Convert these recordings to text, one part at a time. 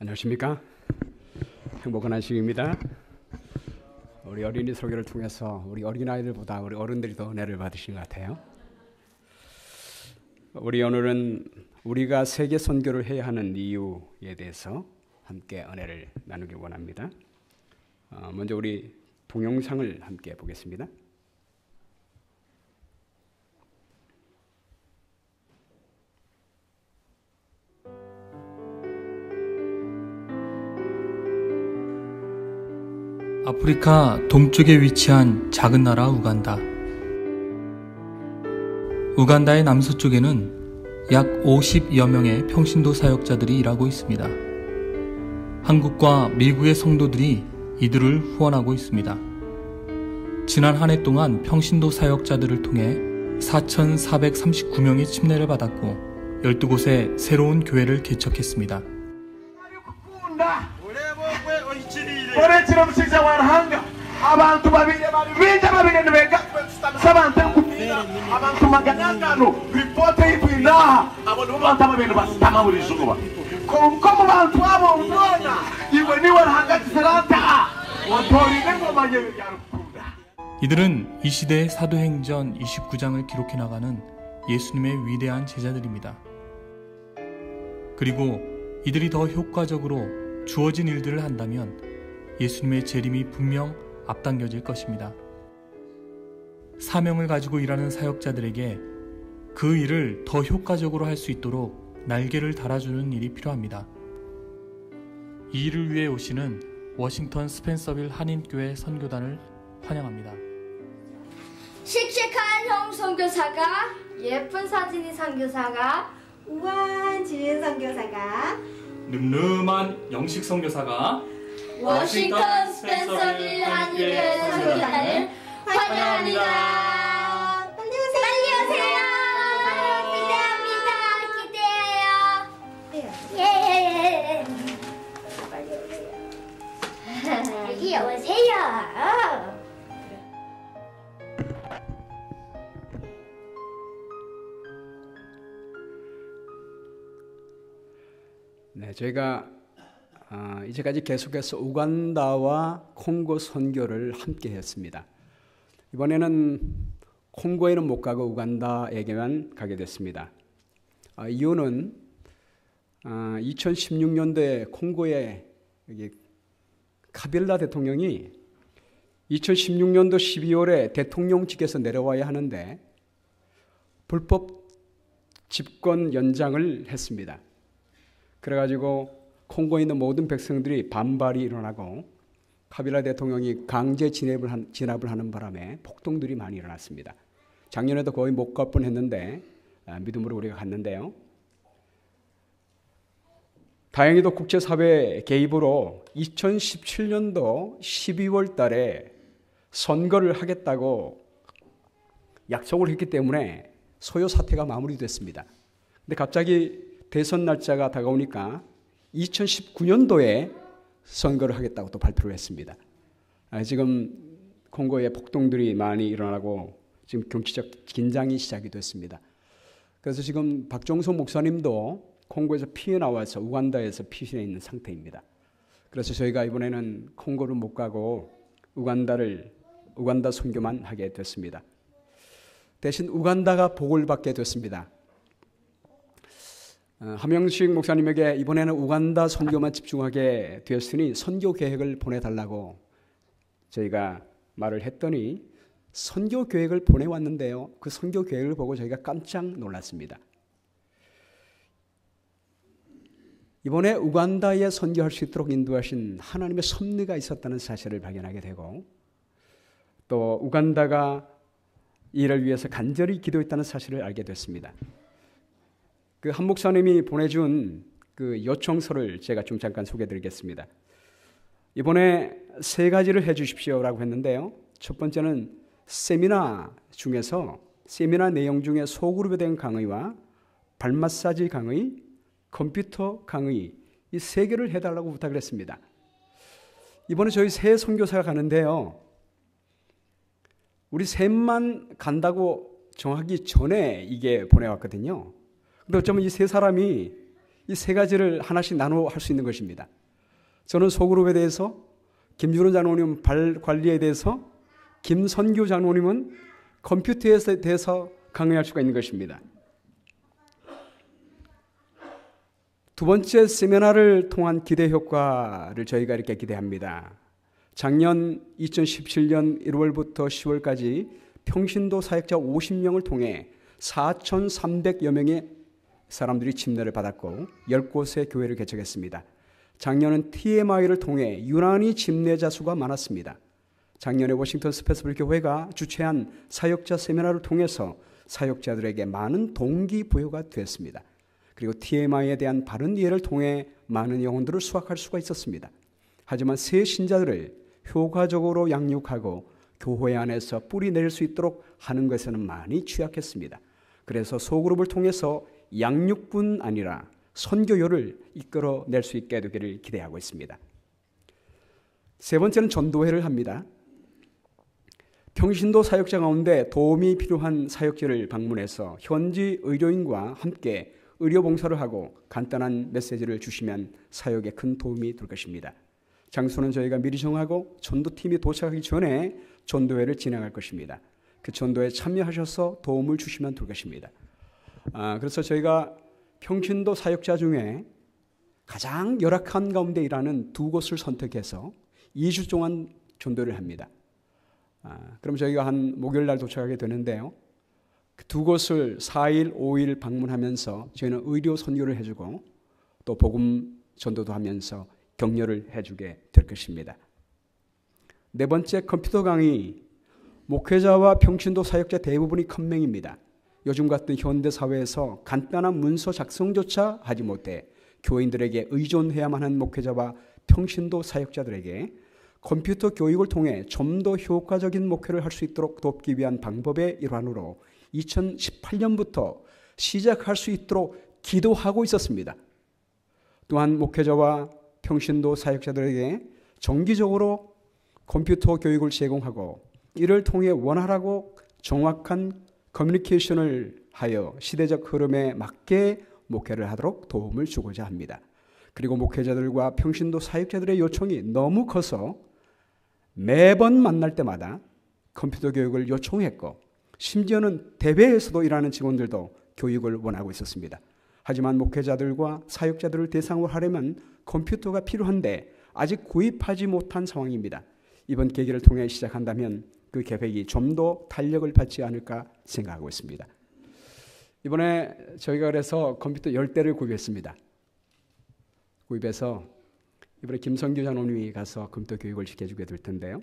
안녕하십니까? 행복한 안식입니다. 우리 어린이 설교를 통해서 우리 어린아이들보다 우리 어른들이 더 은혜를 받으신 것 같아요. 우리 오늘은 우리가 세계 선교를 해야 하는 이유에 대해서 함께 은혜를 나누길 원합니다. 먼저 우리 동영상을 함께 보겠습니다. 아프리카 동쪽에 위치한 작은 나라 우간다. 우간다의 남서쪽에는 약 50여 명의 평신도 사역자들이 일하고 있습니다. 한국과 미국의 성도들이 이들을 후원하고 있습니다. 지난 한 해 동안 평신도 사역자들을 통해 4,439명이 침례를 받았고 12곳에 새로운 교회를 개척했습니다. abantu babiri binja babiri sabante kupira abantu maganyangano ripote ipina abantu abantu babiri basitama buri zuba komu bantu abo unona iwe niwe hagati seranta watorine ngoma yewe yarukunda. 이들은 이 시대의 사도행전 29장을 기록해 나가는 예수님의 위대한 제자들입니다. 그리고 이들이 더 효과적으로 주어진 일들을 한다면 예수님의 재림이 분명 앞당겨질 것입니다. 사명을 가지고 일하는 사역자들에게 그 일을 더 효과적으로 할 수 있도록 날개를 달아주는 일이 필요합니다. 이 일을 위해 오시는 워싱턴 스펜서빌 한인교회 선교단을 환영합니다. 씩씩한 형 선교사가, 예쁜 사진이 선교사가, 우아한 지은 선교사가, 늠름한 영식 선교사가 워싱턴 스펜서빌 한인교회 선교단을 환영합니다. 빨리 오세요. 기대해요. 예. 빨리 오세요. 네, 저희가 이제까지 계속해서 우간다와 콩고 선교를 함께 했습니다. 이번에는 콩고에는 못 가고 우간다에게만 가게 됐습니다. 이유는 2016년도에 콩고의 카빌라 대통령이 2016년도 12월에 대통령직에서 내려와야 하는데 불법 집권 연장을 했습니다. 그래가지고 콩고에 있는 모든 백성들이 반발이 일어나고 카빌라 대통령이 강제 진압을 하는 바람에 폭동들이 많이 일어났습니다. 작년에도 거의 못 갈 뻔했는데 믿음으로 우리가 갔는데요. 다행히도 국제사회 개입으로 2017년도 12월 달에 선거를 하겠다고 약속을 했기 때문에 소요 사태가 마무리됐습니다. 근데 갑자기 대선 날짜가 다가오니까 2019년도에 선거를 하겠다고 또 발표를 했습니다. 지금 콩고에 폭동들이 많이 일어나고 지금 정치적 긴장이 시작이 됐습니다. 그래서 지금 박종선 목사님도 콩고에서 피해 나와서 우간다에서 피신해 있는 상태입니다. 그래서 저희가 이번에는 콩고를 못 가고 우간다 선교만 하게 됐습니다. 대신 우간다가 복을 받게 됐습니다. 함영식 목사님에게 이번에는 우간다 선교만 집중하게 되었으니 선교 계획을 보내달라고 저희가 말을 했더니 선교 계획을 보내왔는데요. 그 선교 계획을 보고 저희가 깜짝 놀랐습니다. 이번에 우간다에 선교할 수 있도록 인도하신 하나님의 섭리가 있었다는 사실을 발견하게 되고 또 우간다가 이를 위해서 간절히 기도했다는 사실을 알게 됐습니다. 그 한 목사님이 보내준 그 요청서를 제가 좀 잠깐 소개해드리겠습니다. 이번에 3가지를 해주십시오라고 했는데요. 첫 번째는 세미나 내용 중에 소그룹에 대한 강의와 발 마사지 강의, 컴퓨터 강의 이 3개를 해달라고 부탁을 했습니다. 이번에 저희 새 선교사가 가는데요. 우리 셋만 간다고 정하기 전에 이게 보내왔거든요. 근데 어쩌면 이 3사람이 이 세 가지를 하나씩 나눠 할 수 있는 것입니다. 저는 소그룹에 대해서, 김준원 장로님 발 관리에 대해서, 김선규 장로님은 컴퓨터에 대해서 강의할 수가 있는 것입니다. 두 번째 세미나를 통한 기대 효과를 저희가 이렇게 기대합니다. 작년 2017년 1월부터 10월까지 평신도 사역자 50명을 통해 4,300여 명의 사람들이 침례를 받았고 10곳의 교회를 개척했습니다. 작년은 TMI를 통해 유난히 침례자 수가 많았습니다. 작년에 워싱턴 스펜서빌 교회가 주최한 사역자 세미나를 통해서 사역자들에게 많은 동기부여가 되었습니다. 그리고 TMI에 대한 바른 이해를 통해 많은 영혼들을 수확할 수가 있었습니다. 하지만 새 신자들을 효과적으로 양육하고 교회 안에서 뿌리 내릴 수 있도록 하는 것에는 많이 취약했습니다. 그래서 소그룹을 통해서 양육뿐 아니라 선교요를 이끌어낼 수 있게 되기를 기대하고 있습니다. 세 번째는 전도회를 합니다. 평신도 사역자 가운데 도움이 필요한 사역지를 방문해서 현지 의료인과 함께 의료 봉사를 하고 간단한 메시지를 주시면 사역에 큰 도움이 될 것입니다. 장소는 저희가 미리 정하고 전도팀이 도착하기 전에 전도회를 진행할 것입니다. 그 전도에 참여하셔서 도움을 주시면 될 것입니다. 그래서 저희가 평신도 사역자 중에 가장 열악한 가운데 일하는 두 곳을 선택해서 2주 동안 전도를 합니다. 그럼 저희가 한 목요일 날 도착하게 되는데요. 그 두 곳을 4일, 5일 방문하면서 저희는 의료 선교를 해주고 또 복음 전도도 하면서 격려를 해주게 될 것입니다. 네 번째, 컴퓨터 강의. 목회자와 평신도 사역자 대부분이 컴맹입니다. 요즘 같은 현대 사회에서 간단한 문서 작성조차 하지 못해 교인들에게 의존해야만 하는 목회자와 평신도 사역자들에게 컴퓨터 교육을 통해 좀 더 효과적인 목회를 할 수 있도록 돕기 위한 방법의 일환으로 2018년부터 시작할 수 있도록 기도하고 있었습니다. 또한 목회자와 평신도 사역자들에게 정기적으로 컴퓨터 교육을 제공하고 이를 통해 원활하고 정확한 커뮤니케이션을 하여 시대적 흐름에 맞게 목회를 하도록 도움을 주고자 합니다. 그리고 목회자들과 평신도 사역자들의 요청이 너무 커서 매번 만날 때마다 컴퓨터 교육을 요청했고 심지어는 대회에서도 일하는 직원들도 교육을 원하고 있었습니다. 하지만 목회자들과 사역자들을 대상으로 하려면 컴퓨터가 필요한데 아직 구입하지 못한 상황입니다. 이번 계기를 통해 시작한다면 그 계획이 좀 더 탄력을 받지 않을까 생각하고 있습니다. 이번에 저희가 그래서 컴퓨터 10대를 구입했습니다. 구입해서 이번에 김성규 장로님이 가서 컴퓨터 교육을 시켜주게 될 텐데요.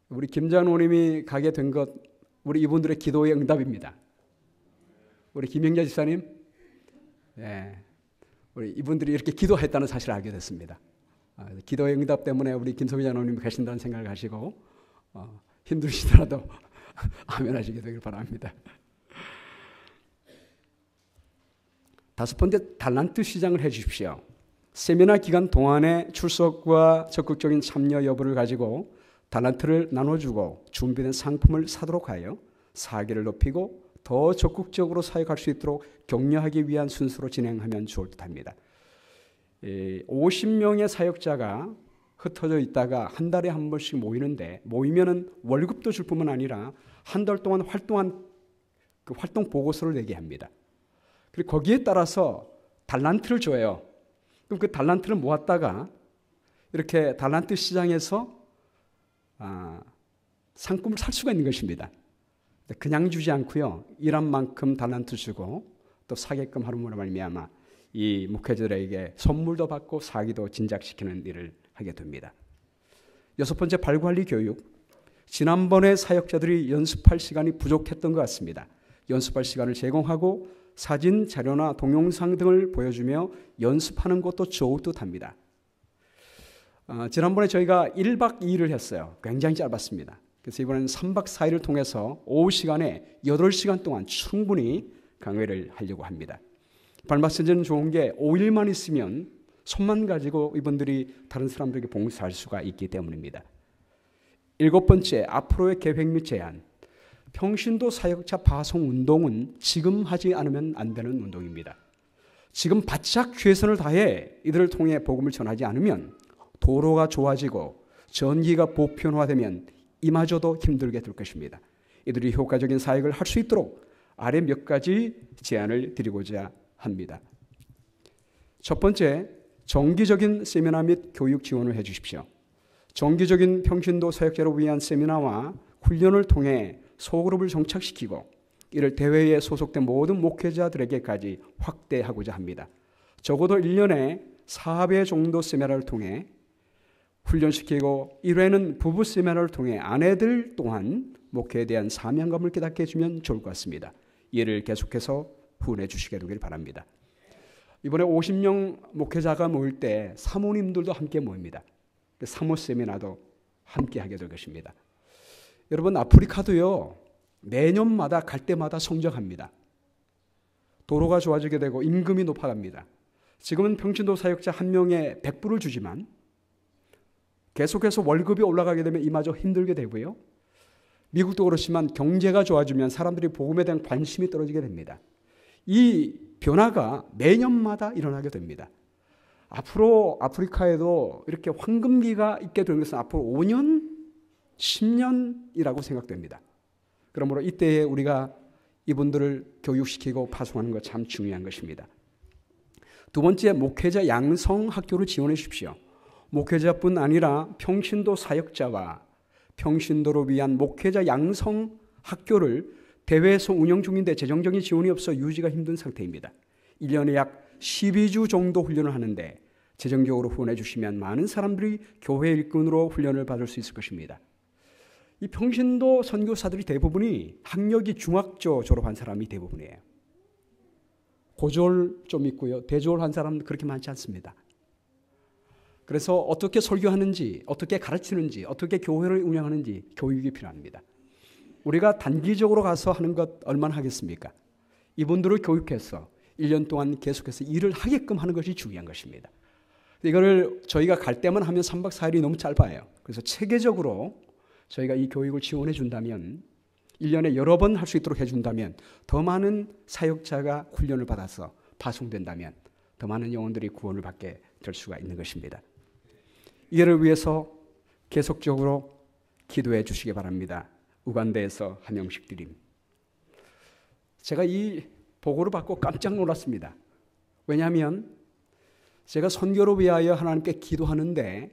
우리 김 장로님이 가게 된 것 우리 이분들의 기도의 응답입니다. 우리 김영자 집사님, 우리 이분들이 이렇게 기도했다는 사실을 알게 됐습니다. 기도의 응답 때문에 우리 김성규 장로님이 가신다는 생각을 하시고 힘드시더라도 아멘 하시게 되길 바랍니다. 다섯 번째, 달란트 시장을 해 주십시오. 세미나 기간 동안의 출석과 적극적인 참여 여부를 가지고 달란트를 나눠주고 준비된 상품을 사도록 하여 사기를 높이고 더 적극적으로 사역할 수 있도록 격려하기 위한 순서로 진행하면 좋을 듯합니다. 50명의 사역자가 흩어져 있다가 한 달에 한 번씩 모이는데 모이면은 월급도 줄 뿐만 아니라 한 달 동안 활동한 그 활동 보고서를 내게 합니다. 그리고 거기에 따라서 달란트를 줘요. 그럼 그 달란트를 모았다가 이렇게 달란트 시장에서 상품을 살 수가 있는 것입니다. 그냥 주지 않고요. 일한 만큼 달란트 주고 또 사게끔 하루무로 말미암아 이 목회자들에게 선물도 받고 사기도 진작시키는 일을 하게 됩니다. 여섯 번째, 발관리 교육. 지난번에 사역자들이 연습할 시간이 부족했던 것 같습니다. 연습할 시간을 제공하고 사진, 자료나 동영상 등을 보여주며 연습하는 것도 좋을 듯합니다. 지난번에 저희가 1박 2일을 했어요. 굉장히 짧았습니다. 그래서 이번에는 3박 4일을 통해서 오후 시간에 8시간 동안 충분히 강의를 하려고 합니다. 발마스는 좋은 게 5일만 있으면 손만 가지고 이분들이 다른 사람들에게 봉사할 수가 있기 때문입니다. 일곱 번째, 앞으로의 계획 및 제안. 평신도 사역자 파송 운동은 지금 하지 않으면 안 되는 운동입니다. 지금 바짝 최선을 다해 이들을 통해 복음을 전하지 않으면 도로가 좋아지고 전기가 보편화되면 이마저도 힘들게 될 것입니다. 이들이 효과적인 사역을 할 수 있도록 아래 몇 가지 제안을 드리고자 합니다. 첫 번째, 정기적인 세미나 및 교육 지원을 해 주십시오. 정기적인 평신도 사역자를 위한 세미나와 훈련을 통해 소그룹을 정착시키고 이를 대회에 소속된 모든 목회자들에게까지 확대하고자 합니다. 적어도 1년에 4회 정도 세미나를 통해 훈련시키고 1회는 부부 세미나를 통해 아내들 또한 목회에 대한 사명감을 깨닫게 해주면 좋을 것 같습니다. 이를 계속해서 후원해 주시게 되길 바랍니다. 이번에 50명 목회자가 모일 때 사모님들도 함께 모입니다. 사모 세미나도 함께 하게 될 것입니다. 여러분, 아프리카도요, 매년마다 갈 때마다 성장합니다. 도로가 좋아지게 되고 임금이 높아갑니다. 지금은 평신도 사역자 한 명에 100불을 주지만 계속해서 월급이 올라가게 되면 이마저 힘들게 되고요. 미국도 그렇지만 경제가 좋아지면 사람들이 복음에 대한 관심이 떨어지게 됩니다. 이 변화가 매년마다 일어나게 됩니다. 앞으로 아프리카에도 이렇게 황금기가 있게 되는 것은 앞으로 5년, 10년이라고 생각됩니다. 그러므로 이때에 우리가 이분들을 교육시키고 파송하는 것 참 중요한 것입니다. 두 번째, 목회자 양성 학교를 지원해 주십시오. 목회자뿐 아니라 평신도 사역자와 평신도를 위한 목회자 양성 학교를 대회에서 운영 중인데 재정적인 지원이 없어 유지가 힘든 상태입니다. 1년에 약 12주 정도 훈련을 하는데 재정적으로 후원해 주시면 많은 사람들이 교회 일꾼으로 훈련을 받을 수 있을 것입니다. 이 평신도 선교사들이 대부분이 학력이 중학교 졸업한 사람이 대부분이에요. 고졸 좀 있고요. 대졸한 사람은 그렇게 많지 않습니다. 그래서 어떻게 설교하는지, 어떻게 가르치는지, 어떻게 교회를 운영하는지 교육이 필요합니다. 우리가 단기적으로 가서 하는 것 얼마나 하겠습니까? 이분들을 교육해서 1년 동안 계속해서 일을 하게끔 하는 것이 중요한 것입니다. 이거를 저희가 갈 때만 하면 3박 4일이 너무 짧아요. 그래서 체계적으로 저희가 이 교육을 지원해 준다면 1년에 여러 번 할 수 있도록 해준다면 더 많은 사역자가 훈련을 받아서 파송된다면 더 많은 영혼들이 구원을 받게 될 수가 있는 것입니다. 이를 위해서 계속적으로 기도해 주시기 바랍니다. 우간다에서 한 명씩 드림. 제가 이 보고를 받고 깜짝 놀랐습니다. 왜냐하면 제가 선교를 위하여 하나님께 기도하는데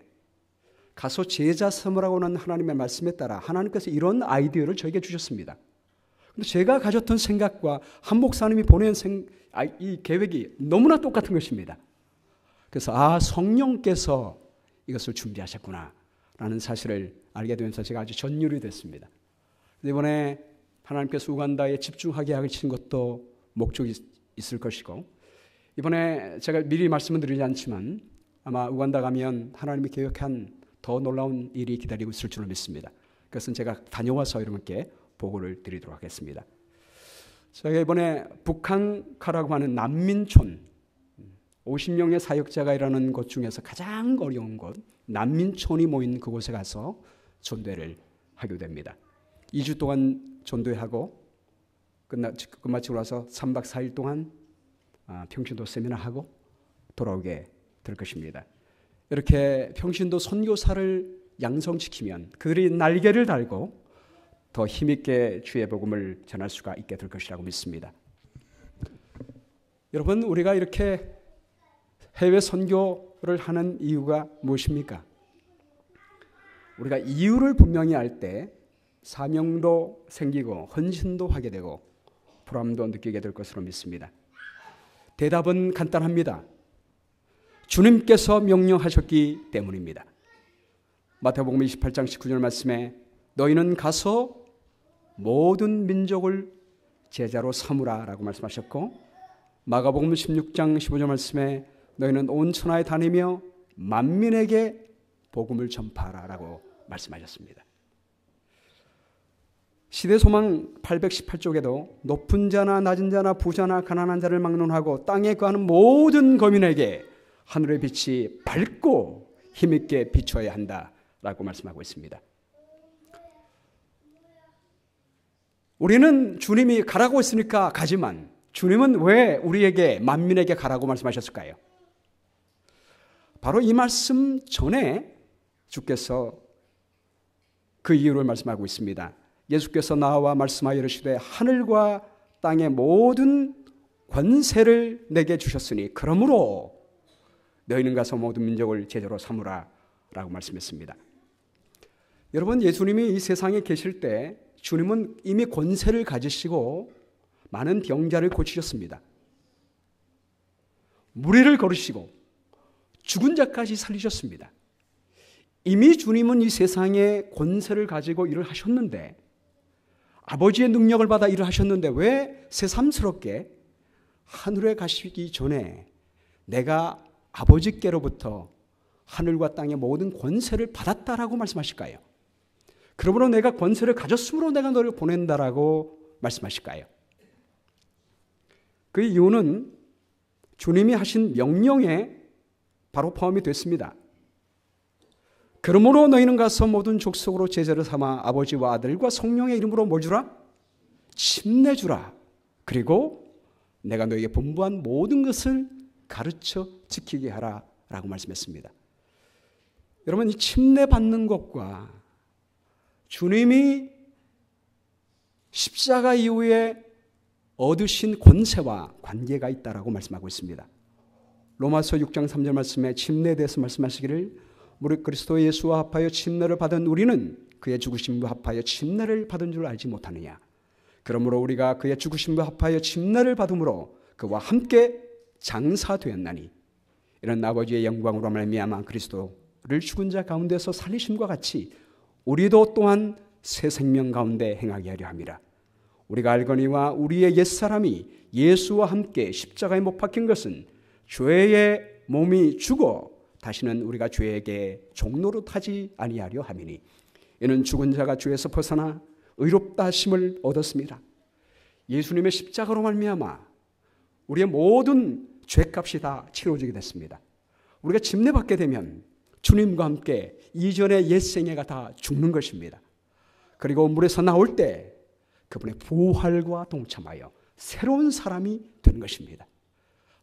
가서 제자 삼으라고는 하나님의 말씀에 따라 하나님께서 이런 아이디어를 저에게 주셨습니다. 근데 제가 가졌던 생각과 한 목사님이 보낸 이 계획이 너무나 똑같은 것입니다. 그래서 성령께서 이것을 준비하셨구나 라는 사실을 알게 되면서 제가 아주 전율이 됐습니다. 이번에 하나님께서 우간다에 집중하게 하신 것도 목적이 있을 것이고 이번에 제가 미리 말씀은 드리지 않지만 아마 우간다 가면 하나님이 계획한 더 놀라운 일이 기다리고 있을 줄로 믿습니다. 그것은 제가 다녀와서 여러분께 보고를 드리도록 하겠습니다. 제가 이번에 북한카라고 하는 난민촌 50명의 사역자가 일하는 곳 중에서 가장 어려운 곳 난민촌이 모인 그곳에 가서 전도회를 하게 됩니다. 2주 동안 전도회하고 끝마치고 나서 3박 4일 동안 평신도 세미나하고 돌아오게 될 것입니다. 이렇게 평신도 선교사를 양성시키면 그들이 날개를 달고 더 힘있게 주의 복음을 전할 수가 있게 될 것이라고 믿습니다. 여러분, 우리가 이렇게 해외 선교를 하는 이유가 무엇입니까? 우리가 이유를 분명히 알 때 사명도 생기고 헌신도 하게 되고 보람도 느끼게 될 것으로 믿습니다. 대답은 간단합니다. 주님께서 명령하셨기 때문입니다. 마태복음 28장 19절 말씀에 너희는 가서 모든 민족을 제자로 삼으라 라고 말씀하셨고 마가복음 16장 15절 말씀에 너희는 온 천하에 다니며 만민에게 복음을 전파하라 라고 말씀하셨습니다. 시대소망 818쪽에도 높은 자나 낮은 자나 부자나 가난한 자를 막론하고 땅에 거하는 모든 거민에게 하늘의 빛이 밝고 힘있게 비춰야 한다라고 말씀하고 있습니다. 우리는 주님이 가라고 했으니까 가지만 주님은 왜 우리에게 만민에게 가라고 말씀하셨을까요? 바로 이 말씀 전에 주께서 그 이유를 말씀하고 있습니다. 예수께서 나와 말씀하여 이르시되 하늘과 땅의 모든 권세를 내게 주셨으니 그러므로 너희는 가서 모든 민족을 제자로 삼으라 라고 말씀했습니다. 여러분, 예수님이 이 세상에 계실 때 주님은 이미 권세를 가지시고 많은 병자를 고치셨습니다. 무리를 걸으시고 죽은 자까지 살리셨습니다. 이미 주님은 이 세상에 권세를 가지고 일을 하셨는데, 아버지의 능력을 받아 일을 하셨는데 왜 새삼스럽게 하늘에 가시기 전에 내가 아버지께로부터 하늘과 땅의 모든 권세를 받았다라고 말씀하실까요? 그러므로 내가 권세를 가졌으므로 내가 너를 보낸다라고 말씀하실까요? 그 이유는 주님이 하신 명령에 바로 포함이 됐습니다. 그러므로 너희는 가서 모든 족속으로 제자를 삼아 아버지와 아들과 성령의 이름으로 뭘 주라? 침내주라. 그리고 내가 너희에게 분부한 모든 것을 가르쳐 지키게 하라 라고 말씀했습니다. 여러분, 이 침례받는 것과 주님이 십자가 이후에 얻으신 권세와 관계가 있다라고 말씀하고 있습니다. 로마서 6장 3절 말씀에 침례에 대해서 말씀하시기를 무릇 그리스도 예수와 합하여 침례를 받은 우리는 그의 죽으심과 합하여 침례를 받은 줄 알지 못하느냐. 그러므로 우리가 그의 죽으심과 합하여 침례를 받음으로 그와 함께 장사되었나니 이런 아버지의 영광으로 말미암아 그리스도를 죽은 자 가운데서 살리심과 같이 우리도 또한 새 생명 가운데 행하게 하려 함이라. 우리가 알거니와 우리의 옛사람이 예수와 함께 십자가에 못 박힌 것은 죄의 몸이 죽어 다시는 우리가 죄에게 종노릇하지 아니하려 함이니 이는 죽은 자가 죄에서 벗어나 의롭다 하심을 얻었습니다. 예수님의 십자가로 말미암아 우리의 모든 죄값이 다 치러지게 됐습니다. 우리가 침례받게 되면 주님과 함께 이전의 옛생애가 다 죽는 것입니다. 그리고 물에서 나올 때 그분의 부활과 동참하여 새로운 사람이 되는 것입니다.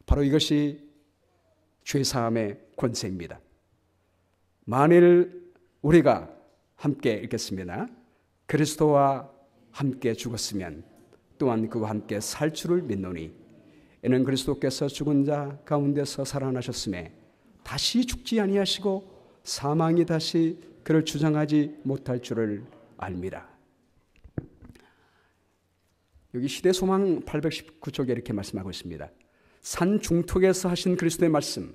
바로 이것이 죄사함의 권세입니다. 만일 우리가 함께 읽겠습니다. 그리스도와 함께 죽었으면 또한 그와 함께 살 줄을 믿노니 이는 그리스도께서 죽은 자 가운데서 살아나셨음에 다시 죽지 아니하시고 사망이 다시 그를 주장하지 못할 줄을 압니다. 여기 시대소망 819쪽에 이렇게 말씀하고 있습니다. 산 중턱에서 하신 그리스도의 말씀,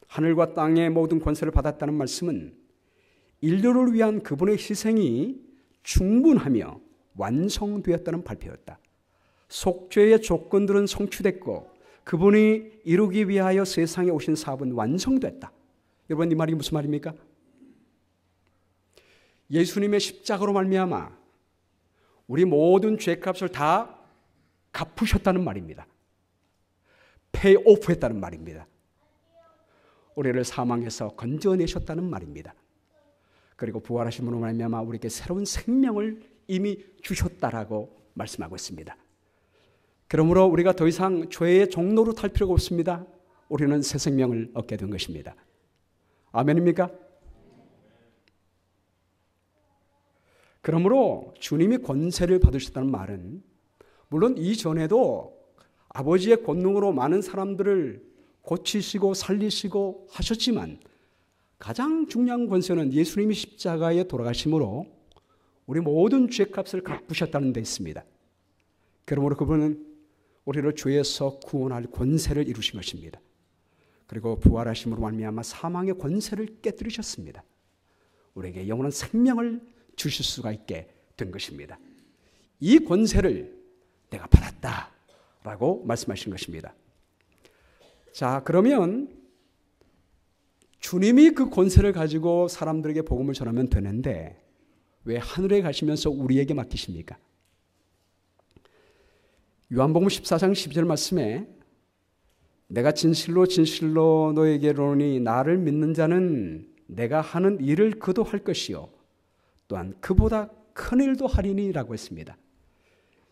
하늘과 땅의 모든 권세를 받았다는 말씀은 인류를 위한 그분의 희생이 충분하며 완성되었다는 발표였다. 속죄의 조건들은 성취됐고 그분이 이루기 위하여 세상에 오신 사업은 완성됐다. 여러분, 이 말이 무슨 말입니까? 예수님의 십자가로 말미암아 우리 모든 죄값을 다 갚으셨다는 말입니다. 페이 오프했다는 말입니다. 우리를 사망에서 건져내셨다는 말입니다. 그리고 부활하심으로 말미암아 우리에게 새로운 생명을 이미 주셨다라고 말씀하고 있습니다. 그러므로 우리가 더 이상 죄의 종로로 탈 필요가 없습니다. 우리는 새 생명을 얻게 된 것입니다. 아멘입니까? 그러므로 주님이 권세를 받으셨다는 말은 물론 이전에도 아버지의 권능으로 많은 사람들을 고치시고 살리시고 하셨지만 가장 중요한 권세는 예수님이 십자가에 돌아가심으로 우리 모든 죄값을 갚으셨다는 데 있습니다. 그러므로 그분은 우리를 죄에서 구원할 권세를 이루신 것입니다. 그리고 부활하심으로 말미암아 사망의 권세를 깨뜨리셨습니다. 우리에게 영원한 생명을 주실 수가 있게 된 것입니다. 이 권세를 내가 받았다라고 말씀하신 것입니다. 자, 그러면 주님이 그 권세를 가지고 사람들에게 복음을 전하면 되는데 왜 하늘에 가시면서 우리에게 맡기십니까? 요한복음 14장 12절 말씀에 내가 진실로 진실로 너에게 이르노니 나를 믿는 자는 내가 하는 일을 그도 할 것이요 또한 그보다 큰 일도 하리니 라고 했습니다.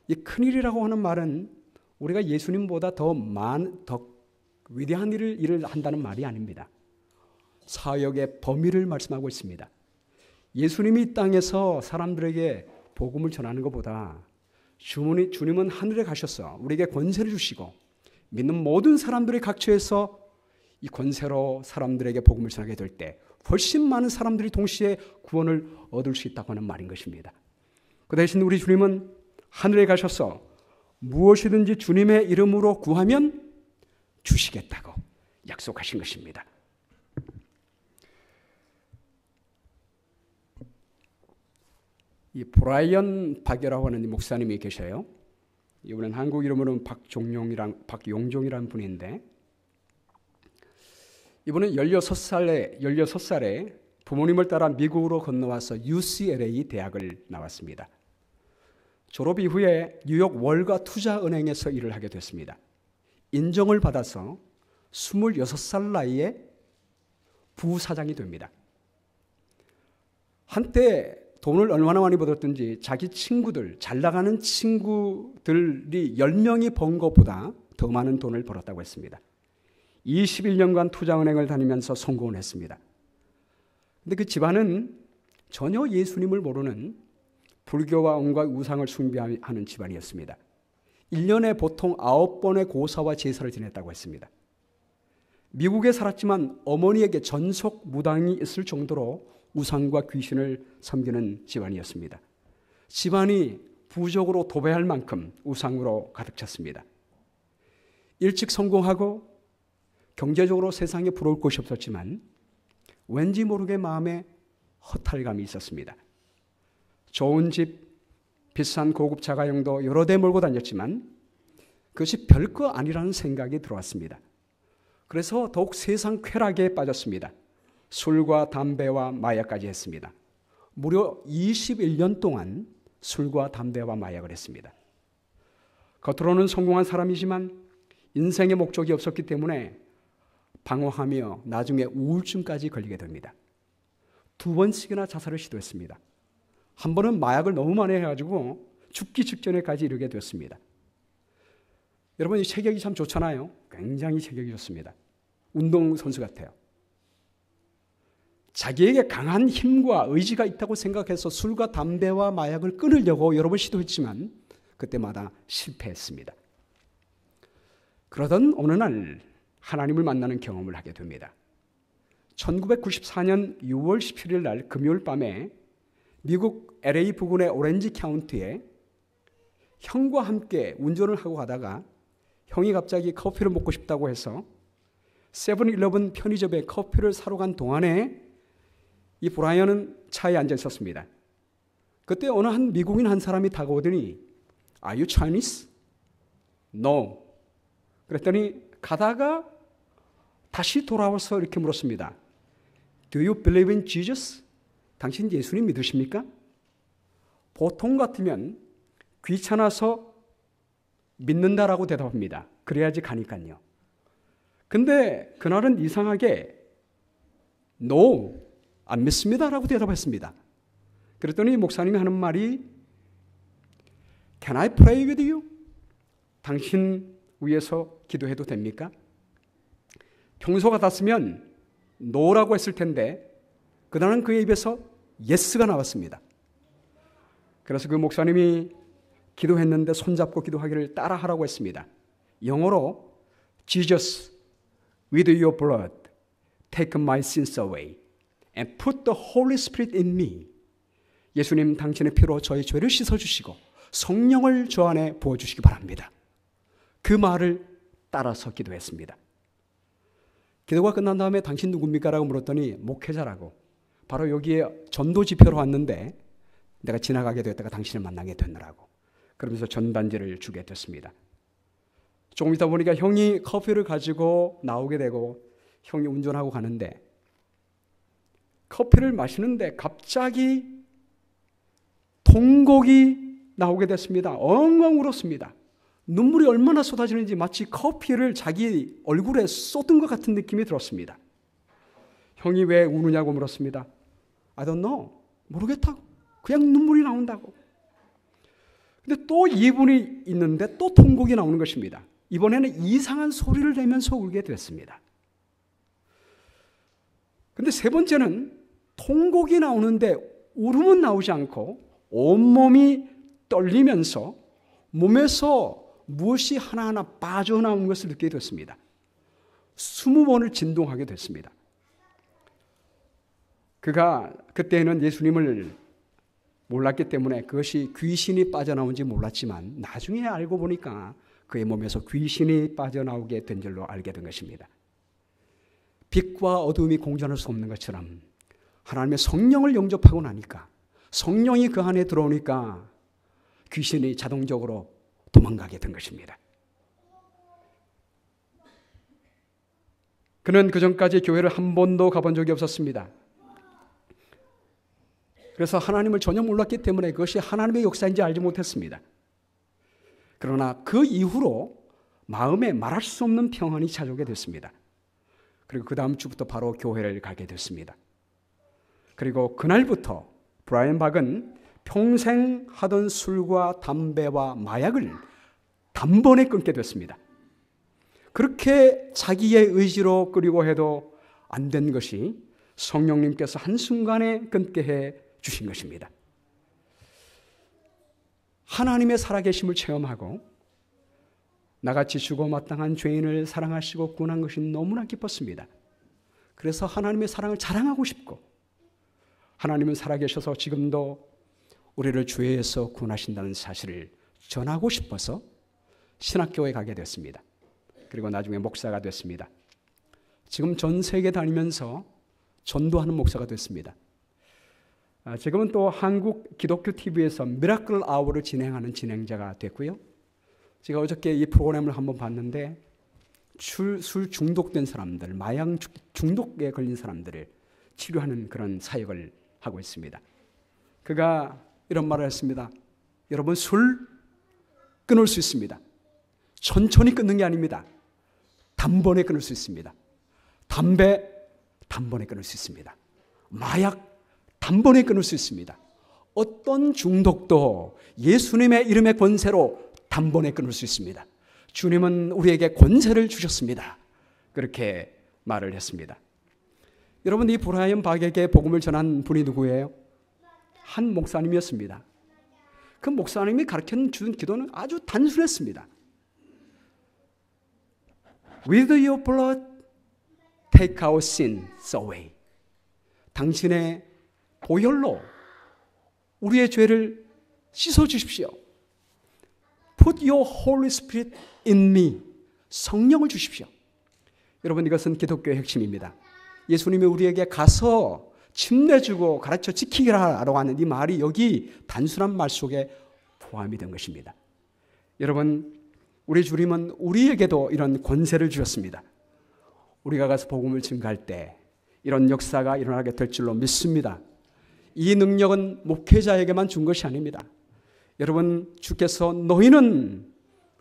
이 큰 일이라고 하는 말은 우리가 예수님보다 더 위대한 일을 한다는 말이 아닙니다. 사역의 범위를 말씀하고 있습니다. 예수님이 이 땅에서 사람들에게 복음을 전하는 것보다 주님은 하늘에 가셔서 우리에게 권세를 주시고 믿는 모든 사람들의 각처에서 이 권세로 사람들에게 복음을 전하게 될 때 훨씬 많은 사람들이 동시에 구원을 얻을 수 있다고 하는 말인 것입니다. 그 대신 우리 주님은 하늘에 가셔서 무엇이든지 주님의 이름으로 구하면 주시겠다고 약속하신 것입니다. 이 브라이언 박여라고 하는 목사님이 계셔요. 이분은 한국 이름으로는 박용종이라는 분인데, 이분은 16살에 부모님을 따라 미국으로 건너와서 UCLA 대학을 나왔습니다. 졸업 이후에 뉴욕 월가 투자은행에서 일을 하게 됐습니다. 인정을 받아서 26살 나이에 부사장이 됩니다. 한때 돈을 얼마나 많이 벌었든지 자기 친구들, 잘 나가는 친구들이 10명이 번 것보다 더 많은 돈을 벌었다고 했습니다. 21년간 투자은행을 다니면서 성공을 했습니다. 근데 그 집안은 전혀 예수님을 모르는 불교와 온갖 우상을 숭배하는 집안이었습니다. 1년에 보통 9번의 고사와 제사를 지냈다고 했습니다. 미국에 살았지만 어머니에게 전속 무당이 있을 정도로 우상과 귀신을 섬기는 집안이었습니다. 집안이 부적으로 도배할 만큼 우상으로 가득 찼습니다. 일찍 성공하고 경제적으로 세상에 부러울 것이 없었지만 왠지 모르게 마음에 허탈감이 있었습니다. 좋은 집, 비싼 고급 자가용도 여러 대 몰고 다녔지만 그것이 별거 아니라는 생각이 들어왔습니다. 그래서 더욱 세상 쾌락에 빠졌습니다. 술과 담배와 마약까지 했습니다. 무려 21년 동안 술과 담배와 마약을 했습니다. 겉으로는 성공한 사람이지만 인생의 목적이 없었기 때문에 방황하며 나중에 우울증까지 걸리게 됩니다. 2번씩이나 자살을 시도했습니다. 한 번은 마약을 너무 많이 해가지고 죽기 직전에까지 이르게 되었습니다. 여러분, 이 체격이 참 좋잖아요. 굉장히 체격이 좋습니다. 운동선수 같아요. 자기에게 강한 힘과 의지가 있다고 생각해서 술과 담배와 마약을 끊으려고 여러 번 시도했지만 그때마다 실패했습니다. 그러던 어느 날 하나님을 만나는 경험을 하게 됩니다. 1994년 6월 17일 날 금요일 밤에 미국 LA 부근의 오렌지 카운티에 형과 함께 운전을 하고 가다가 형이 갑자기 커피를 먹고 싶다고 해서 세븐일레븐 편의점에 커피를 사러 간 동안에 이 브라이언은 차에 앉아 있었습니다. 그때 어느 한 미국인 한 사람이 다가오더니 Are you Chinese? No. 그랬더니 가다가 다시 돌아와서 이렇게 물었습니다. Do you believe in Jesus? 당신 예수님 믿으십니까? 보통 같으면 귀찮아서 믿는다라고 대답합니다. 그래야지 가니까요. 근데 그날은 이상하게 No, 안 믿습니다라고 대답했습니다. 그랬더니 목사님이 하는 말이 Can I pray with you? 당신 위해서 기도해도 됩니까? 평소 같았으면 No라고 했을 텐데 그날은 그의 입에서 Yes가 나왔습니다. 그래서 그 목사님이 기도했는데 손잡고 기도하기를 따라하라고 했습니다. 영어로 Jesus, with your blood, take my sins away and put the Holy Spirit in me. 예수님, 당신의 피로 저의 죄를 씻어주시고 성령을 저 안에 부어주시기 바랍니다. 그 말을 따라서 기도했습니다. 기도가 끝난 다음에 당신 누굽니까? 라고 물었더니 목회자라고. 바로 여기에 전도 집회로 왔는데 내가 지나가게 되었다가 당신을 만나게 됐느라고. 그러면서 전단지를 주게 됐습니다. 조금 있다 보니까 형이 커피를 가지고 나오게 되고 형이 운전하고 가는데 커피를 마시는데 갑자기 통곡이 나오게 됐습니다. 엉엉 울었습니다. 눈물이 얼마나 쏟아지는지 마치 커피를 자기 얼굴에 쏟은 것 같은 느낌이 들었습니다. 형이 왜 우느냐고 물었습니다. I don't know. 모르겠다고. 그냥 눈물이 나온다고. 근데 또 2분이 있는데 또 통곡이 나오는 것입니다. 이번에는 이상한 소리를 내면서 울게 됐습니다. 근데 세 번째는 통곡이 나오는데 울음은 나오지 않고 온몸이 떨리면서 몸에서 무엇이 하나하나 빠져나오는 것을 느끼게 됐습니다. 20번을 진동하게 됐습니다. 그가 그때는 예수님을 몰랐기 때문에 그것이 귀신이 빠져나온지 몰랐지만 나중에 알고 보니까 그의 몸에서 귀신이 빠져나오게 된 줄로 알게 된 것입니다. 빛과 어둠이 공존할 수 없는 것처럼 하나님의 성령을 영접하고 나니까 성령이 그 안에 들어오니까 귀신이 자동적으로 도망가게 된 것입니다. 그는 그전까지 교회를 한 번도 가본 적이 없었습니다. 그래서 하나님을 전혀 몰랐기 때문에 그것이 하나님의 역사인지 알지 못했습니다. 그러나 그 이후로 마음에 말할 수 없는 평안이 찾아오게 됐습니다. 그리고 그 다음 주부터 바로 교회를 가게 됐습니다. 그리고 그날부터 브라이언 박은 평생 하던 술과 담배와 마약을 단번에 끊게 됐습니다. 그렇게 자기의 의지로 끄려고 해도 안 된 것이 성령님께서 한순간에 끊게 해 주신 것입니다. 하나님의 살아계심을 체험하고 나같이 죽어 마땅한 죄인을 사랑하시고 구원한 것이 너무나 기뻤습니다. 그래서 하나님의 사랑을 자랑하고 싶고 하나님은 살아계셔서 지금도 우리를 죄에서 구원하신다는 사실을 전하고 싶어서 신학교에 가게 됐습니다. 그리고 나중에 목사가 됐습니다. 지금 전 세계 다니면서 전도하는 목사가 됐습니다. 지금은 또 한국 기독교 TV에서 미라클 아워를 진행하는 진행자가 됐고요. 제가 어저께 이 프로그램을 한번 봤는데 술 중독된 사람들, 마약 중독에 걸린 사람들을 치료하는 그런 사역을 하고 있습니다. 그가 이런 말을 했습니다. 여러분, 술 끊을 수 있습니다. 천천히 끊는 게 아닙니다. 단번에 끊을 수 있습니다. 담배 단번에 끊을 수 있습니다. 마약 단번에 끊을 수 있습니다. 어떤 중독도 예수님의 이름의 권세로 단번에 끊을 수 있습니다. 주님은 우리에게 권세를 주셨습니다. 그렇게 말을 했습니다. 여러분, 이 브라이언 박에게 복음을 전한 분이 누구예요? 한 목사님이었습니다. 그 목사님이 가르쳐 준 기도는 아주 단순했습니다. With your blood, take our sins away. 당신의 보혈로 우리의 죄를 씻어주십시오. Put your Holy Spirit in me. 성령을 주십시오. 여러분, 이것은 기독교의 핵심입니다. 예수님이 우리에게 가서 침례주고 가르쳐 지키라고 하는 이 말이 여기 단순한 말 속에 포함이 된 것입니다. 여러분, 우리 주님은 우리에게도 이런 권세를 주셨습니다. 우리가 가서 복음을 증거할 때 이런 역사가 일어나게 될 줄로 믿습니다. 이 능력은 목회자에게만 준 것이 아닙니다. 여러분, 주께서 너희는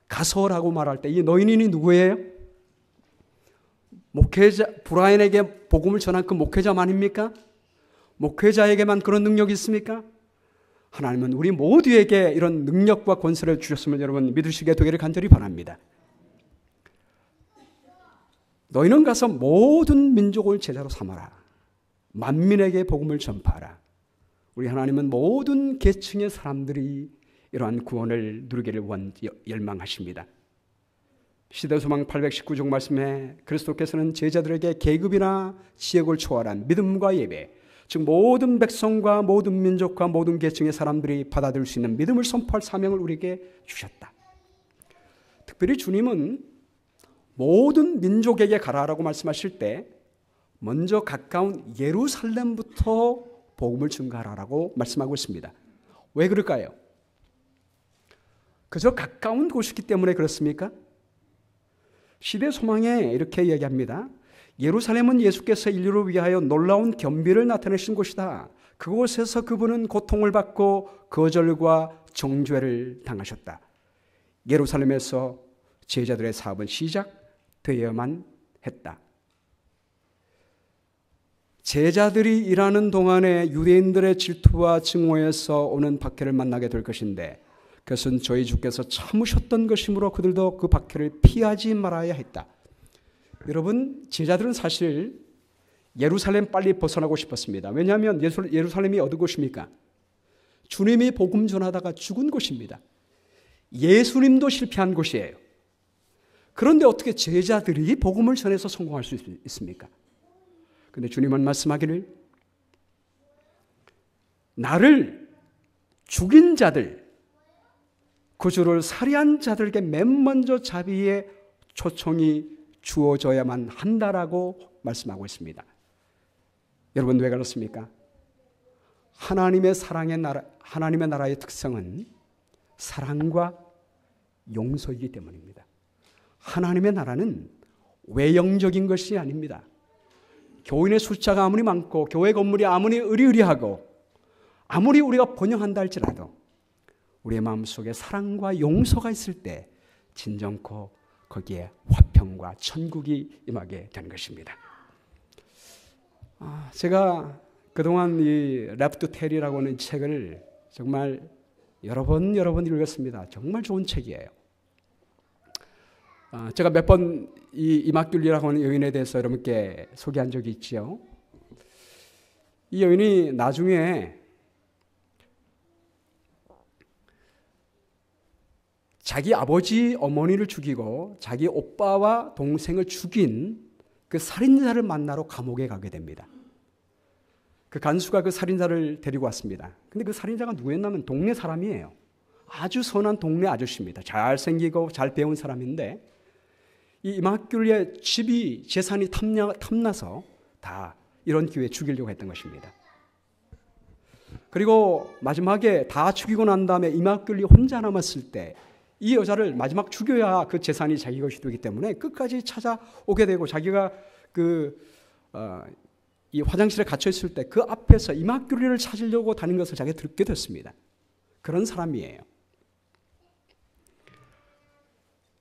가서라고 말할 때 이 너희는 누구예요? 목회자, 브라이언에게 복음을 전한 그 목회자만입니까? 목회자에게만 그런 능력이 있습니까? 하나님은 우리 모두에게 이런 능력과 권세를 주셨음을 여러분 믿으시게 되기를 간절히 바랍니다. 너희는 가서 모든 민족을 제자로 삼아라. 만민에게 복음을 전파하라. 우리 하나님은 모든 계층의 사람들이 이러한 구원을 누리기를 열망하십니다. 시대소망 819종 말씀에 그리스도께서는 제자들에게 계급이나 지역을 초월한 믿음과 예배, 즉 모든 백성과 모든 민족과 모든 계층의 사람들이 받아들일 수 있는 믿음을 선포할 사명을 우리에게 주셨다. 특별히 주님은 모든 민족에게 가라라고 말씀하실 때 먼저 가까운 예루살렘부터 복음을 증거하라고 말씀하고 있습니다. 왜 그럴까요? 그저 가까운 곳이기 때문에 그렇습니까? 시대 소망에 이렇게 이야기합니다. 예루살렘은 예수께서 인류를 위하여 놀라운 겸비를 나타내신 곳이다. 그곳에서 그분은 고통을 받고 거절과 정죄를 당하셨다. 예루살렘에서 제자들의 사업은 시작되어야만 했다. 제자들이 일하는 동안에 유대인들의 질투와 증오에서 오는 박해를 만나게 될 것인데 그것은 저희 주께서 참으셨던 것이므로 그들도 그 박해를 피하지 말아야 했다. 여러분, 제자들은 사실 예루살렘 빨리 벗어나고 싶었습니다. 왜냐하면 예루살렘이 어느 곳입니까? 주님이 복음 전하다가 죽은 곳입니다. 예수님도 실패한 곳이에요. 그런데 어떻게 제자들이 복음을 전해서 성공할 수 있습니까? 그런데 주님은 말씀하기를 나를 죽인 자들, 구주를 살해한 자들에게 맨 먼저 자비의 초청이 주어져야만 한다라고 말씀하고 있습니다. 여러분, 왜 그렇습니까? 하나님의 나라의 특성은 사랑과 용서이기 때문입니다. 하나님의 나라는 외형적인 것이 아닙니다. 교인의 숫자가 아무리 많고 교회 건물이 아무리 으리으리하고 아무리 우리가 번영한다 할지라도 우리의 마음속에 사랑과 용서가 있을 때 진정코 거기에 화평과 천국이 임하게 되는 것입니다. 제가 그동안 이 랩트 텔이라고 하는 책을 정말 여러 번 읽었습니다. 정말 좋은 책이에요. 제가 몇 번 이 이막귤리라고 하는 여인에 대해서 여러분께 소개한 적이 있지요. 이 여인이 나중에 자기 아버지 어머니를 죽이고 자기 오빠와 동생을 죽인 그 살인자를 만나러 감옥에 가게 됩니다. 그 간수가 그 살인자를 데리고 왔습니다. 근데 그 살인자가 누구였냐면 동네 사람이에요. 아주 선한 동네 아저씨입니다. 잘생기고 잘 배운 사람인데 이 이막귤리의 집이 재산이 탐나서 다 이런 기회에 죽이려고 했던 것입니다. 그리고 마지막에 다 죽이고 난 다음에 이막귤리 혼자 남았을 때 이 여자를 마지막 죽여야 그 재산이 자기 것이 되기 때문에 끝까지 찾아오게 되고 자기가 이 화장실에 갇혀 있을 때 그 앞에서 이막귤리를 찾으려고 다닌 것을 자기가 듣게 됐습니다. 그런 사람이에요.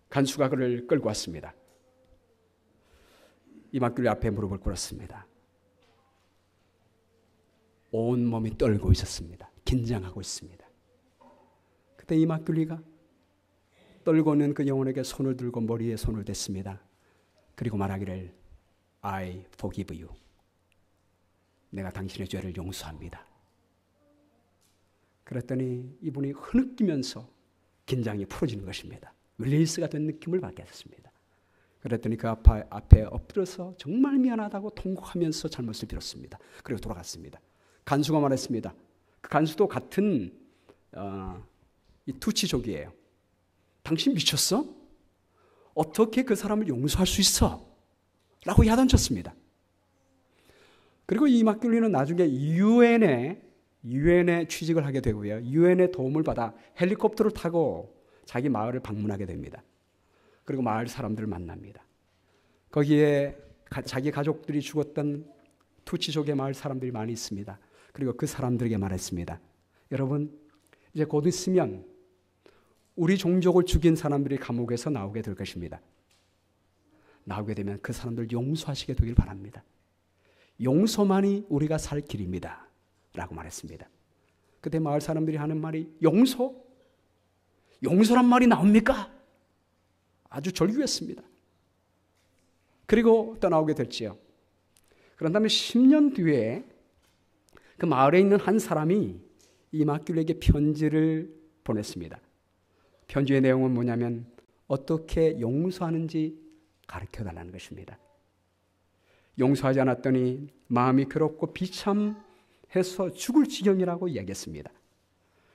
간수가 그를 끌고 왔습니다. 이막귤리 앞에 무릎을 꿇었습니다. 온 몸이 떨고 있었습니다. 긴장하고 있습니다. 그때 이막귤리가 떨고 있는 그 영혼에게 손을 들고 머리에 손을 댔습니다. 그리고 말하기를 I forgive you. 내가 당신의 죄를 용서합니다. 그랬더니 이분이 흐느끼면서 긴장이 풀어지는 것입니다. 릴리스가 된 느낌을 받게 됐습니다. 그랬더니 그 앞에 엎드려서 정말 미안하다고 통곡하면서 잘못을 빌었습니다. 그리고 돌아갔습니다. 간수가 말했습니다. 그 간수도 같은 이 투치족이에요. 당신 미쳤어? 어떻게 그 사람을 용서할 수 있어? 라고 야단쳤습니다. 그리고 이 이막귤리는 나중에 유엔에 취직을 하게 되고요. 유엔의 도움을 받아 헬리콥터를 타고 자기 마을을 방문하게 됩니다. 그리고 마을 사람들을 만납니다. 거기에 자기 가족들이 죽었던 투치족의 마을 사람들이 많이 있습니다. 그리고 그 사람들에게 말했습니다. 여러분, 이제 곧 있으면 우리 종족을 죽인 사람들이 감옥에서 나오게 될 것입니다. 나오게 되면 그 사람들 용서하시게 되길 바랍니다. 용서만이 우리가 살 길입니다. 라고 말했습니다. 그때 마을 사람들이 하는 말이 용서? 용서란 말이 나옵니까? 아주 절규했습니다. 그리고 떠나오게 됐지요. 그런 다음에 10년 뒤에 그 마을에 있는 한 사람이 이막귤리에게 편지를 보냈습니다. 편지의 내용은 뭐냐면 어떻게 용서하는지 가르쳐달라는 것입니다. 용서하지 않았더니 마음이 괴롭고 비참해서 죽을 지경이라고 이야기했습니다.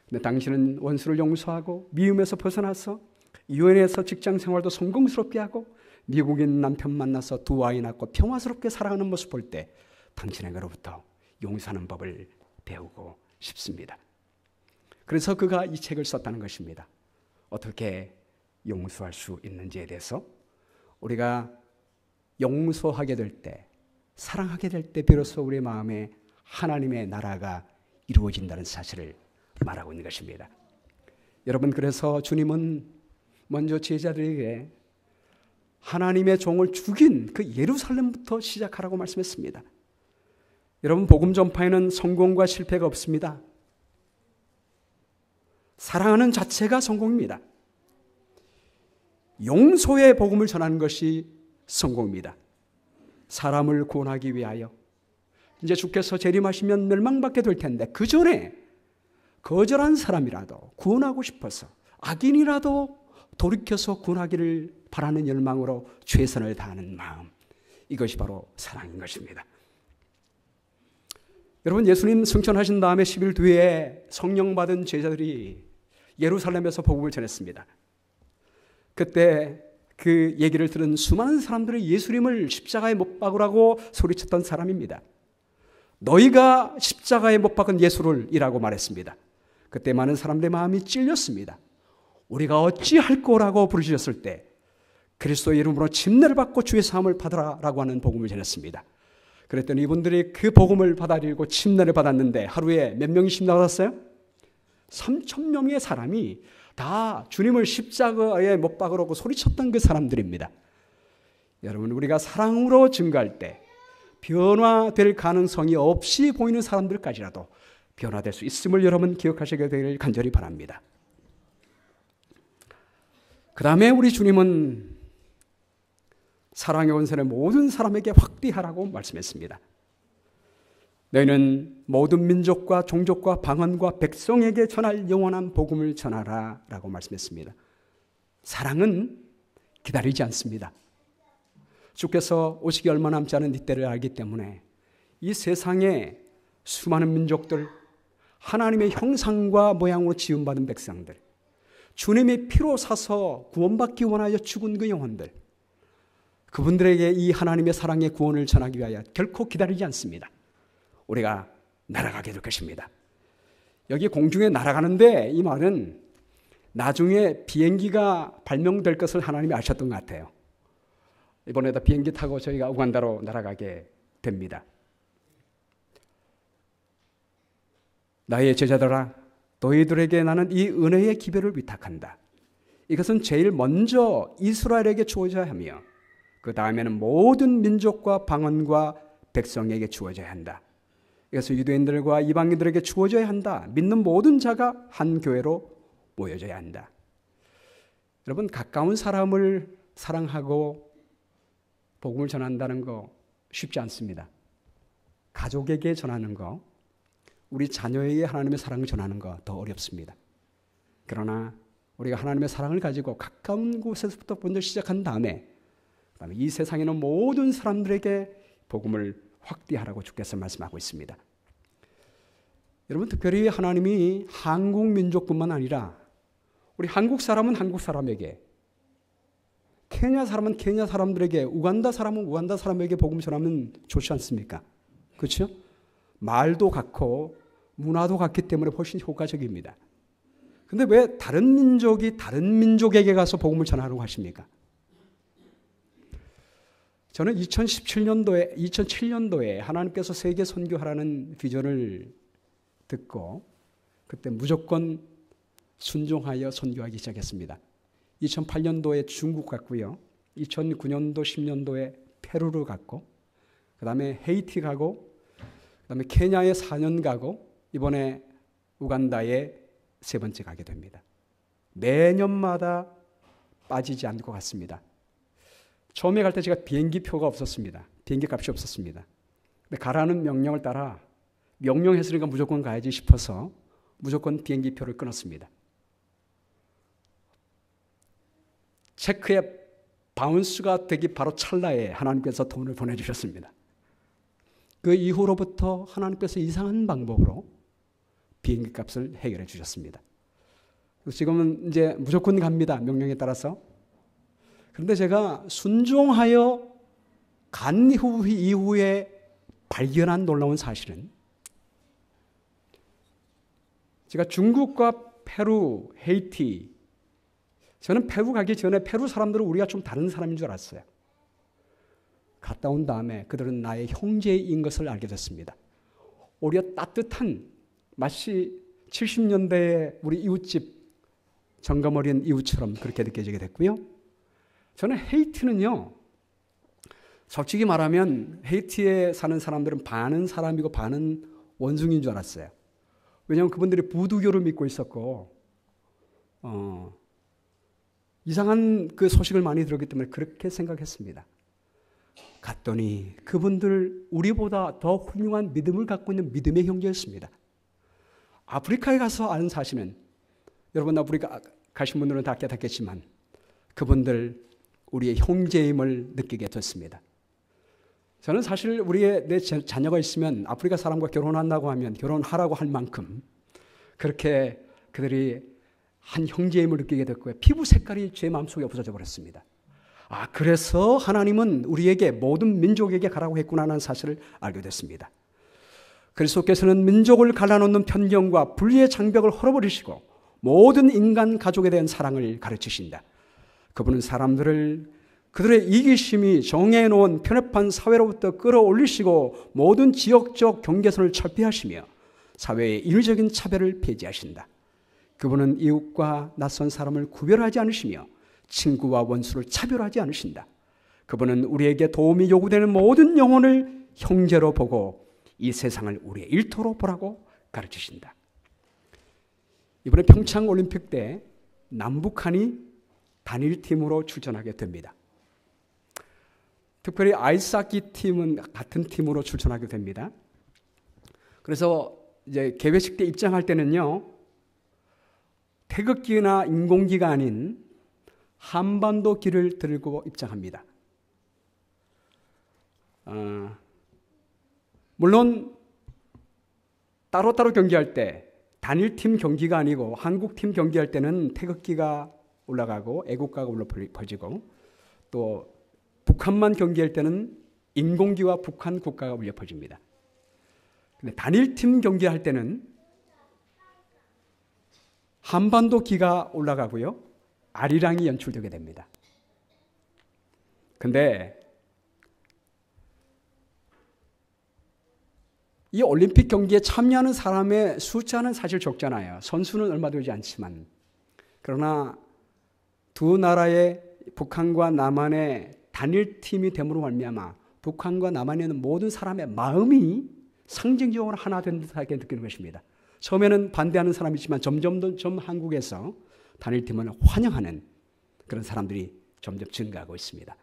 근데 당신은 원수를 용서하고 미움에서 벗어나서 유엔에서 직장 생활도 성공스럽게 하고 미국인 남편 만나서 2 아이 낳고 평화스럽게 살아가는 모습 볼 때 당신에게로부터 용서하는 법을 배우고 싶습니다. 그래서 그가 이 책을 썼다는 것입니다. 어떻게 용서할 수 있는지에 대해서 우리가 용서하게 될 때, 사랑하게 될 때 비로소 우리의 마음에 하나님의 나라가 이루어진다는 사실을 말하고 있는 것입니다. 여러분, 그래서 주님은 먼저 제자들에게 하나님의 종을 죽인 그 예루살렘부터 시작하라고 말씀했습니다. 여러분, 복음 전파에는 성공과 실패가 없습니다. 사랑하는 자체가 성공입니다. 용서의 복음을 전하는 것이 성공입니다. 사람을 구원하기 위하여 이제 주께서 재림하시면 멸망받게 될 텐데 그 전에 거절한 사람이라도 구원하고 싶어서 악인이라도 돌이켜서 구원하기를 바라는 열망으로 최선을 다하는 마음, 이것이 바로 사랑인 것입니다. 여러분, 예수님 승천하신 다음에 10일 뒤에 성령 받은 제자들이 예루살렘에서 복음을 전했습니다. 그때 그 얘기를 들은 수많은 사람들이 예수님을 십자가에 못 박으라고 소리쳤던 사람입니다. 너희가 십자가에 못 박은 예수를 이라고 말했습니다. 그때 많은 사람들의 마음이 찔렸습니다. 우리가 어찌할 거라고 부르셨을 때 그리스도의 이름으로 침례를 받고 주의 사함을 받으라라고 하는 복음을 전했습니다. 그랬더니 이분들이 그 복음을 받아들이고 침례를 받았는데 하루에 몇 명이 침례 받았어요? 3,000명의 사람이 다 주님을 십자가에 못 박으라고 소리쳤던 그 사람들입니다. 여러분, 우리가 사랑으로 증거할 때 변화될 가능성이 없이 보이는 사람들까지라도 변화될 수 있음을 여러분 기억하시게 되기를 간절히 바랍니다. 그 다음에 우리 주님은 사랑의 원선을 모든 사람에게 확대하라고 말씀했습니다. 너희는 모든 민족과 종족과 방언과 백성에게 전할 영원한 복음을 전하라 라고 말씀했습니다. 사랑은 기다리지 않습니다. 주께서 오시기 얼마 남지 않은 이때를 알기 때문에 이 세상에 수많은 민족들, 하나님의 형상과 모양으로 지음받은 백성들, 주님의 피로 사서 구원받기 원하여 죽은 그 영혼들, 그분들에게 이 하나님의 사랑의 구원을 전하기 위하여 결코 기다리지 않습니다. 우리가 날아가게 될 것입니다. 여기 공중에 날아가는데 이 말은 나중에 비행기가 발명될 것을 하나님이 아셨던 것 같아요. 이번에도 비행기 타고 저희가 우간다로 날아가게 됩니다. 나의 제자들아, 너희들에게 나는 이 은혜의 기별을 위탁한다. 이것은 제일 먼저 이스라엘에게 주어져야 하며 그 다음에는 모든 민족과 방언과 백성에게 주어져야 한다. 이것은 유대인들과 이방인들에게 주어져야 한다. 믿는 모든 자가 한 교회로 모여져야 한다. 여러분, 가까운 사람을 사랑하고 복음을 전한다는 거 쉽지 않습니다. 가족에게 전하는 거, 우리 자녀에게 하나님의 사랑을 전하는 거 더 어렵습니다. 그러나 우리가 하나님의 사랑을 가지고 가까운 곳에서부터 먼저 시작한 다음에 그다음에 이 세상에는 모든 사람들에게 복음을 확대하라고 주께서 말씀하고 있습니다. 여러분, 특별히 하나님이 한국 민족뿐만 아니라 우리 한국 사람은 한국 사람에게, 케냐 사람은 케냐 사람들에게, 우간다 사람은 우간다 사람에게 복음 전하면 좋지 않습니까? 그렇죠? 말도 같고 문화도 같기 때문에 훨씬 효과적입니다. 그런데 왜 다른 민족이 다른 민족에게 가서 복음을 전하라고 하십니까? 저는 2007년도에 하나님께서 세계 선교하라는 비전을 듣고 그때 무조건 순종하여 선교하기 시작했습니다. 2008년도에 중국 갔고요. 2009년도 10년도에 페루를 갔고 그 다음에 헤이티 가고 그 다음에 케냐에 4년 가고 이번에 우간다에 3번째 가게 됩니다. 매년마다 빠지지 않고 갔습니다. 처음에 갈 때 제가 비행기 표가 없었습니다. 비행기 값이 없었습니다. 근데 가라는 명령을 따라 명령했으니까 무조건 가야지 싶어서 무조건 비행기 표를 끊었습니다. 체크에 바운스가 되기 바로 찰나에 하나님께서 돈을 보내주셨습니다. 그 이후로부터 하나님께서 이상한 방법으로 비행기 값을 해결해 주셨습니다. 지금은 이제 무조건 갑니다. 명령에 따라서. 그런데 제가 순종하여 간 이후에 발견한 놀라운 사실은 제가 중국과 페루, 헤이티, 저는 페루 가기 전에 페루 사람들은 우리가 좀 다른 사람인 줄 알았어요. 갔다 온 다음에 그들은 나의 형제인 것을 알게 됐습니다. 오히려 따뜻한, 마치 70년대에 우리 이웃집 정감 어린 이웃처럼 그렇게 느껴지게 됐고요. 저는 헤이티는요, 솔직히 말하면 헤이티에 사는 사람들은 반은 사람이고 반은 원숭이인 줄 알았어요. 왜냐하면 그분들이 부두교를 믿고 있었고 이상한 그 소식을 많이 들었기 때문에 그렇게 생각했습니다. 갔더니 그분들 우리보다 더 훌륭한 믿음을 갖고 있는 믿음의 형제였습니다. 아프리카에 가서 아는 사실은, 여러분 아프리카 가신 분들은 다 깨닫겠지만 그분들 우리의 형제임을 느끼게 됐습니다. 저는 사실 내 자녀가 있으면 아프리카 사람과 결혼한다고 하면 결혼하라고 할 만큼 그렇게 그들이 한 형제임을 느끼게 됐고요. 피부 색깔이 제 마음속에 없어져 버렸습니다. 그래서 하나님은 우리에게 모든 민족에게 가라고 했구나 하는 사실을 알게 됐습니다. 그리스도께서는 민족을 갈라놓는 편견과 분리의 장벽을 헐어버리시고 모든 인간 가족에 대한 사랑을 가르치신다. 그분은 사람들을 그들의 이기심이 정해놓은 편협한 사회로부터 끌어올리시고 모든 지역적 경계선을 철폐하시며 사회의 인위적인 차별을 폐지하신다. 그분은 이웃과 낯선 사람을 구별하지 않으시며 친구와 원수를 차별하지 않으신다. 그분은 우리에게 도움이 요구되는 모든 영혼을 형제로 보고 이 세상을 우리의 일터로 보라고 가르치신다. 이번에 평창올림픽 때 남북한이 단일팀으로 출전하게 됩니다. 특별히 아이스하키 팀은 같은 팀으로 출전하게 됩니다. 그래서 이제 개회식 때 입장할 때는요, 태극기나 인공기가 아닌 한반도 기를 들고 입장합니다. 물론 따로따로 경기할 때 단일팀 경기가 아니고 한국팀 경기할 때는 태극기가 올라가고 애국가가 올라 퍼지고 또 북한만 경기할 때는 인공기와 북한 국가가 울려 퍼집니다. 근데 단일팀 경기할 때는 한반도 기가 올라가고요. 아리랑이 연출되게 됩니다. 근데 이 올림픽 경기에 참여하는 사람의 숫자는 사실 적잖아요. 선수는 얼마 되지 않지만. 그러나 두 나라의 북한과 남한의 단일팀이 됨으로 말미암아 북한과 남한에 있는 모든 사람의 마음이 상징적으로 하나 된 듯하게 느끼는 것입니다. 처음에는 반대하는 사람이 있지만 점점 한국에서 단일팀을 환영하는 그런 사람들이 점점 증가하고 있습니다.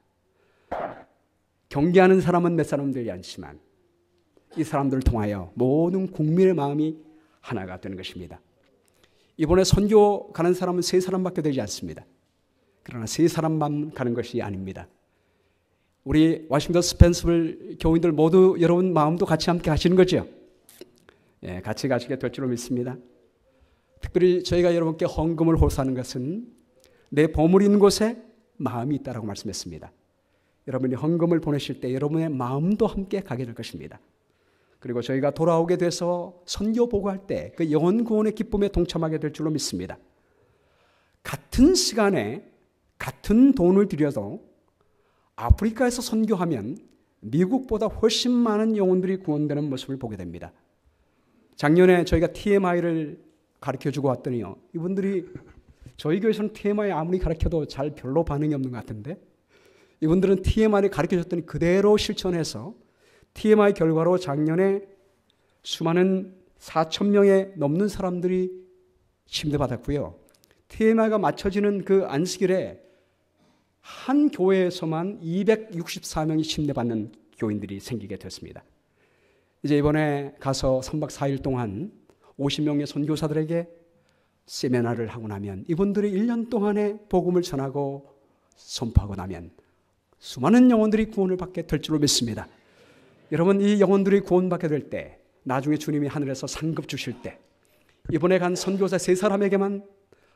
경계하는 사람은 몇 사람 되지 않지만 이 사람들을 통하여 모든 국민의 마음이 하나가 되는 것입니다. 이번에 선교 가는 사람은 3사람밖에 되지 않습니다. 그러나 3사람만 가는 것이 아닙니다. 우리 워싱턴 스펜서빌 교인들 모두 여러분 마음도 같이 함께 가시는 거죠? 예, 같이 가시게 될 줄로 믿습니다. 특별히 저희가 여러분께 헌금을 호소하는 것은 내 보물이 있는 곳에 마음이 있다라고 말씀했습니다. 여러분이 헌금을 보내실 때 여러분의 마음도 함께 가게 될 것입니다. 그리고 저희가 돌아오게 돼서 선교 보고할 때 그 영혼 구원의 기쁨에 동참하게 될 줄로 믿습니다. 같은 시간에 같은 돈을 들여도 아프리카에서 선교하면 미국보다 훨씬 많은 영혼들이 구원되는 모습을 보게 됩니다. 작년에 저희가 TMI를 가르쳐주고 왔더니요, 이분들이 저희 교회에서는 TMI 아무리 가르쳐도 잘 별로 반응이 없는 것 같은데 이분들은 TMI를 가르쳐줬더니 그대로 실천해서 TMI 결과로 작년에 수많은 4,000명에 넘는 사람들이 침대받았고요. TMI가 맞춰지는 그 안식일에 한 교회에서만 264명이 침대받는 교인들이 생기게 됐습니다. 이제 이번에 가서 3박 4일 동안 50명의 선교사들에게 세미나를 하고 나면 이분들이 1년 동안에 복음을 전하고 선포하고 나면 수많은 영혼들이 구원을 받게 될 줄로 믿습니다. 여러분, 이 영혼들이 구원받게 될 때 나중에 주님이 하늘에서 상급 주실 때 이번에 간 선교사 3사람에게만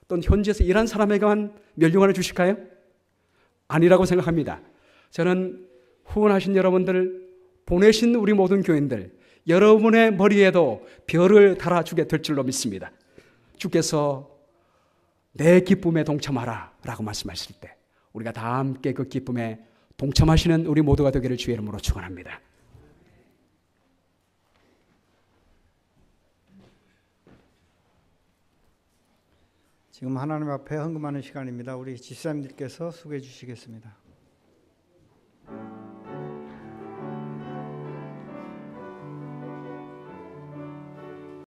또는 현지에서 일한 사람에게만 멸류관을 주실까요? 아니라고 생각합니다. 저는 후원하신 여러분들, 보내신 우리 모든 교인들, 여러분의 머리에도 별을 달아주게 될 줄로 믿습니다. 주께서 내 기쁨에 동참하라 라고 말씀하실 때 우리가 다 함께 그 기쁨에 동참하시는 우리 모두가 되기를 주의 이름으로 축원합니다. 지금 하나님 앞에 헌금하는 시간입니다. 우리 집사님들께서 수고해 주시겠습니다.